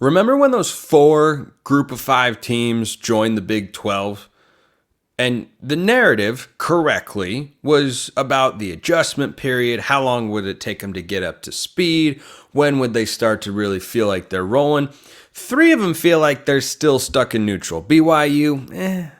Remember when those 4 group of 5 teams joined the Big 12? And the narrative, correctly, was about the adjustment period. How long would it take them to get up to speed? When would they start to really feel like they're rolling? 3 of them feel like they're still stuck in neutral. BYU,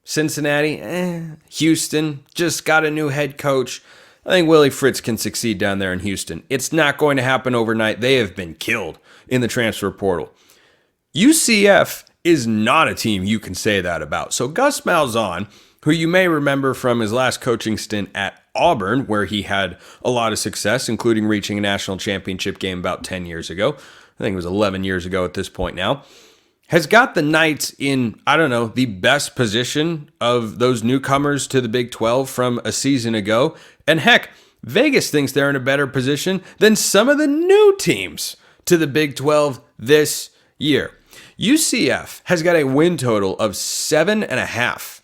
Cincinnati, Houston, just got a new head coach. I think Willie Fritz can succeed down there in Houston. It's not going to happen overnight. They have been killed in the transfer portal. UCF is not a team you can say that about. So Gus Malzahn, who you may remember from his last coaching stint at Auburn, where he had a lot of success, including reaching a national championship game about 10 years ago. I think it was 11 years ago at this point now. Has got the Knights in, the best position of those newcomers to the Big 12 from a season ago. And heck, Vegas thinks they're in a better position than some of the new teams to the Big 12 this year. UCF has got a win total of 7.5.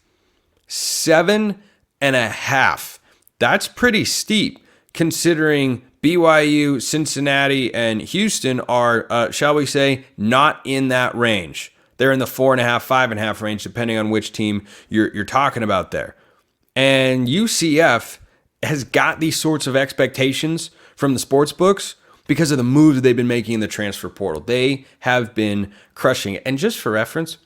7.5. That's pretty steep considering BYU, Cincinnati, and Houston are, shall we say, not in that range. They're in the 4.5, 5.5 range, depending on which team you're talking about there. And UCF has got these sorts of expectations from the sports books because of the moves they've been making in the transfer portal. They have been crushing it. And just for reference,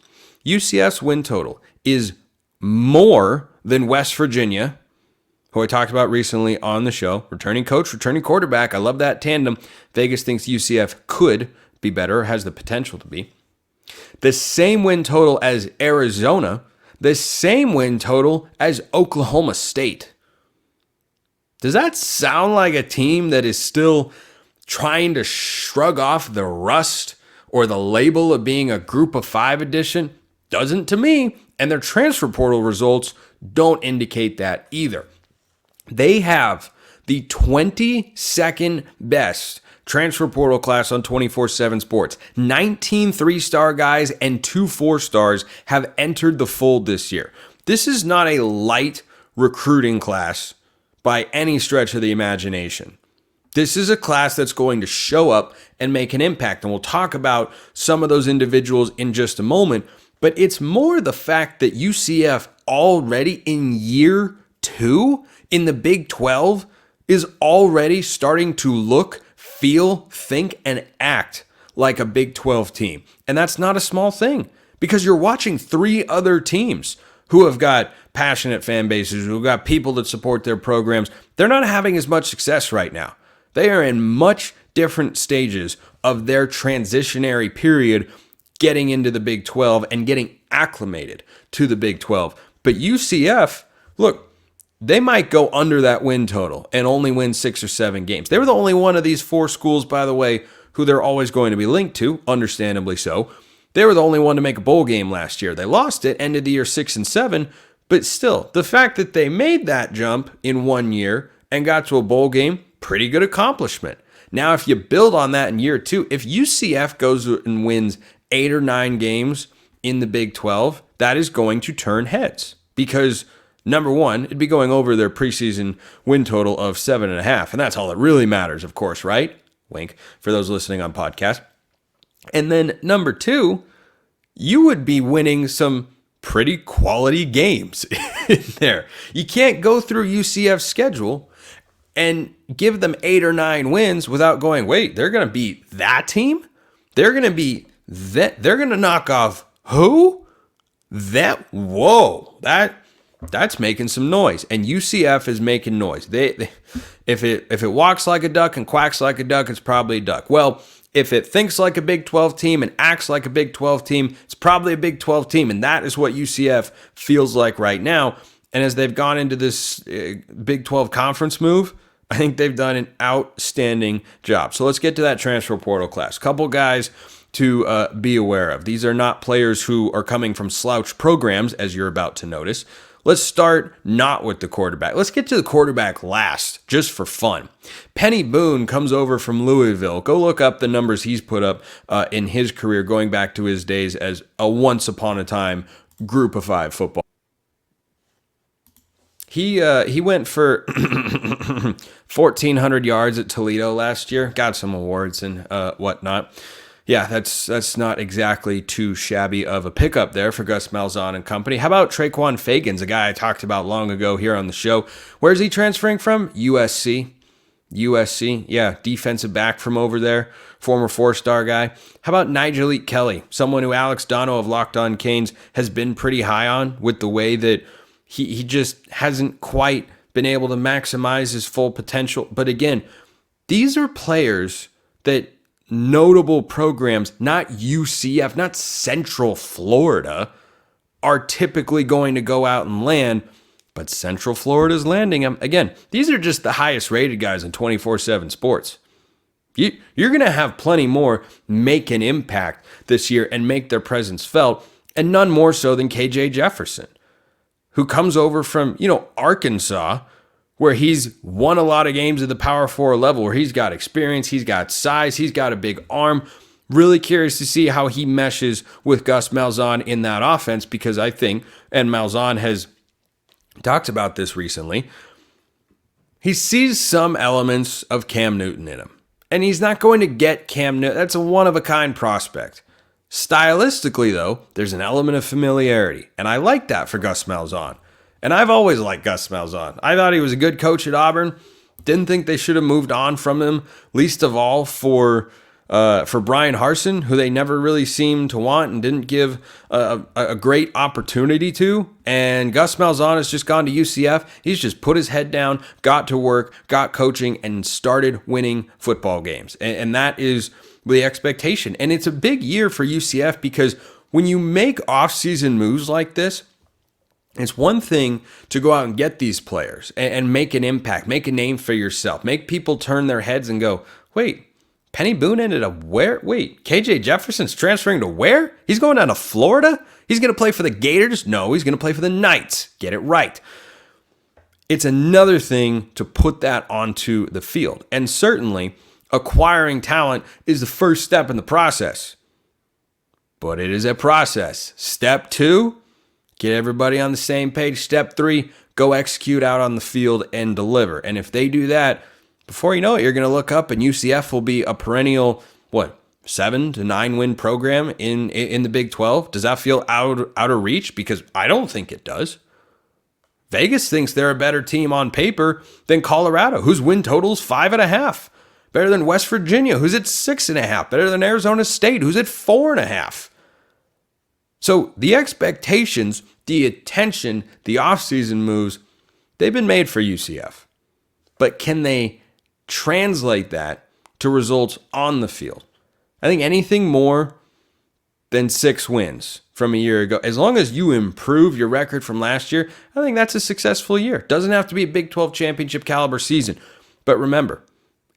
UCF's win total is more than West Virginia, who I talked about recently on the show. Returning coach, returning quarterback. I love that tandem. Vegas thinks UCF could be better, has the potential to be. The same win total as Arizona. The same win total as Oklahoma State. Does that sound like a team that is still trying to shrug off the rust or the label of being a group of 5 edition? Doesn't to me. And their transfer portal results don't indicate that either. They have the 22nd best transfer portal class on 24/7 Sports. 19 3-star guys and 2 4-stars have entered the fold this year. This is not a light recruiting class by any stretch of the imagination. This is a class that's going to show up and make an impact. And we'll talk about some of those individuals in just a moment. But it's more the fact that UCF already in year 2 in the Big 12 is already starting to look, feel, think, and act like a Big 12 team. And that's not a small thing because you're watching 3 other teams who have got passionate fan bases, who've got people that support their programs. They're not having as much success right now. They are in much different stages of their transitionary period getting into the Big 12 and getting acclimated to the Big 12. But UCF, look, they might go under that win total and only win 6 or 7 games. They were the only one of these 4 schools, by the way, who they're always going to be linked to, understandably so. They were the only one to make a bowl game last year. They lost it, ended the year 6-7, but still, the fact that they made that jump in 1 year and got to a bowl game, pretty good accomplishment. Now, if you build on that in year 2, if UCF goes and wins 8 or 9 games in the Big 12, that is going to turn heads because number one, it'd be going over their preseason win total of 7.5. And that's all that really matters, of course, right? Wink for those listening on podcast. And then number 2, you would be winning some pretty quality games in there. You can't go through UCF's schedule and give them 8 or 9 wins without going, wait, they're going to beat that team? They're going to beat that? They're going to knock off who? That's making some noise, and UCF is making noise. They if it walks like a duck and quacks like a duck, it's probably a duck. Well, if it thinks like a Big 12 team and acts like a Big 12 team, it's probably a Big 12 team, and that is what UCF feels like right now. And as they've gone into this Big 12 conference move, I think they've done an outstanding job. So let's get to that transfer portal class. Couple guys to be aware of. These are not players who are coming from slouch programs, as you're about to notice. Let's start not with the quarterback. Let's get to the quarterback last, just for fun. Penny Boone comes over from Louisville. Go look up the numbers he's put up in his career, going back to his days as a once-upon-a-time Group of 5 football. He went for 1,400 yards at Toledo last year. Got some awards and whatnot. Yeah, that's not exactly too shabby of a pickup there for Gus Malzahn and company. How about Traquan Fagans, a guy I talked about long ago here on the show? Where's he transferring from? USC. USC, yeah, defensive back from over there, former four-star guy. How about Nigel Kelly, someone who Alex Dono of Locked On Canes has been pretty high on with the way that he just hasn't quite been able to maximize his full potential. But again, these are players that notable programs, not UCF, not Central Florida, are typically going to go out and land, but Central Florida's landing them. Again, these are just the highest rated guys in 24/7 sports. You're going to have plenty more make an impact this year and make their presence felt, and none more so than KJ Jefferson, who comes over from, Arkansas, where he's won a lot of games at the Power 4 level, where he's got experience, he's got size, he's got a big arm. Really curious to see how he meshes with Gus Malzahn in that offense, because I think, and Malzahn has talked about this recently, he sees some elements of Cam Newton in him. And he's not going to get Cam Newton. That's a one-of-a-kind prospect. Stylistically, though, there's an element of familiarity, and I like that for Gus Malzahn. And I've always liked Gus Malzahn. I thought he was a good coach at Auburn. Didn't think they should have moved on from him, least of all for Brian Harsin, who they never really seemed to want and didn't give a great opportunity to. And Gus Malzahn has just gone to UCF. He's just put his head down, got to work, got coaching, and started winning football games. And that is the expectation. And it's a big year for UCF, because when you make offseason moves like this, it's one thing to go out and get these players and make an impact, make a name for yourself, make people turn their heads and go, wait, Penny Boone ended up where? Wait, KJ Jefferson's transferring to where? He's going down to Florida? He's going to play for the Gators? No, he's going to play for the Knights. Get it right. It's another thing to put that onto the field. And certainly, acquiring talent is the first step in the process. But it is a process. Step 2, get everybody on the same page. Step 3, go execute out on the field and deliver. And if they do that, before you know it, you're going to look up and UCF will be a perennial, 7 to 9 win program in the Big 12. Does that feel out of reach? Because I don't think it does. Vegas thinks they're a better team on paper than Colorado, whose win total is 5.5. Better than West Virginia, who's at 6.5. Better than Arizona State, who's at 4.5. So the expectations, the attention, the offseason moves, they've been made for UCF. But can they translate that to results on the field? I think anything more than 6 wins from a year ago, as long as you improve your record from last year, I think that's a successful year. Doesn't have to be a Big 12 championship caliber season. But remember,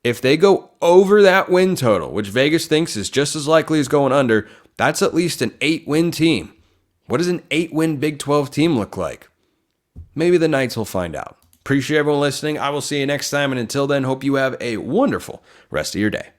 if they go over that win total, which Vegas thinks is just as likely as going under, that's at least an 8-win team. What does an 8-win Big 12 team look like? Maybe the Knights will find out. Appreciate everyone listening. I will see you next time. And until then, hope you have a wonderful rest of your day.